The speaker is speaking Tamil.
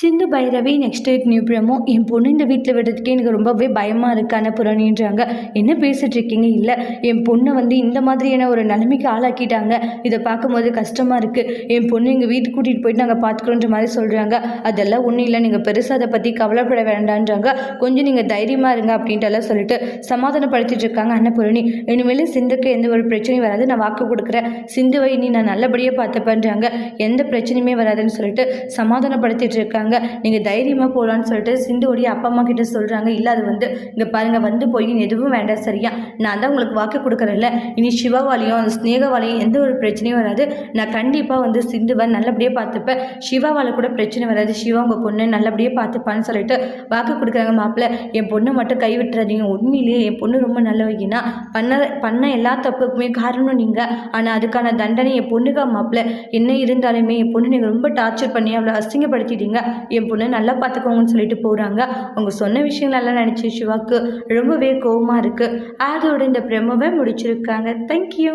சிந்து Bhairavi next week new promo. என் பொண்ணு இந்த வீட்டில் விடுறதுக்கே எனக்கு ரொம்பவே பயமாக இருக்குது அன்னபூரணின்றாங்க. என்ன பேசிட்டு இருக்கீங்க? இல்லை, என் பொண்ணை இந்த மாதிரியான ஒரு நிலைமைக்கு ஆளாக்கிட்டாங்க. இதை பார்க்கும்போது கஷ்டமாக இருக்குது. என் பொண்ணு எங்கள் வீட்டுக்கு கூட்டிகிட்டு போயிட்டு நாங்கள் பார்த்துக்கிறோன்ற மாதிரி சொல்கிறாங்க. அதெல்லாம் ஒன்றும் இல்லை, நீங்கள் பெருசாக அதை பற்றி கவலைப்பட வேண்டான்றாங்க. கொஞ்சம் நீங்கள் தைரியமாக இருங்க அப்படின்ட்டு சொல்லிட்டு சமாதானப்படுத்திட்டு இருக்காங்க அன்னபூரணி. இனிமேல் சிந்துக்கு எந்த ஒரு பிரச்சனையும் வராது, நான் வாக்கு கொடுக்குறேன். சிந்துவை நீ நான் நல்லபடியாக பார்த்துப்பேன்றாங்க. எந்த பிரச்சனையுமே வராதுன்னு சொல்லிட்டு சமாதானப்படுத்திட்டு இருக்காங்க. நீங்கள் தைரியமாக போகலான்னு சொல்லிட்டு சிந்துவோடைய அப்பா அம்மா கிட்ட சொல்கிறாங்க. இல்லை, அது இங்கே பாருங்கள், போய் எதுவும் வேண்டாம், சரியா? நான் தான் உங்களுக்கு வாக்கு கொடுக்குறேன்ல, இனி சிவாவாலையும் அந்த ஸ்னேகாவாலையும் எந்த ஒரு பிரச்சனையும் வராது. நான் கண்டிப்பாக சிந்துவை நல்லபடியாக பார்த்துப்பேன். சிவாவால் கூட பிரச்சனை வராது. சிவா உங்கள் பொண்ணு நல்லபடியாக பார்த்துப்பான்னு சொல்லிட்டு வாக்கு கொடுக்குறாங்க. மாப்பிள்ளை, என் பொண்ணை மட்டும் கைவிட்டுறாதீங்க. உண்மையிலேயே என் பொண்ணு ரொம்ப நல்லவங்கன்னா பண்ண எல்லா தப்புக்குமே காரணம் நீங்கள். ஆனால் அதுக்கான தண்டனை என் பொண்ணுக்கா மாப்பிள்ளை. என்ன இருந்தாலுமே என் பொண்ணு நீங்கள் ரொம்ப டார்ச்சர் பண்ணி அவ்வளோ அசிங்கப்படுத்திட்டீங்க. என் பொண்ணு நல்லா பார்த்துக்கோங்கன்னு சொல்லிட்டு போகிறாங்க. அவங்க சொன்ன விஷயங்களெல்லாம் நினச்சி சிவாக்கு ரொம்பவே கோவமாக இருக்குது. அதோட இந்த ப்ரெமோவை முடிச்சிருக்காங்க. தேங்க்யூ.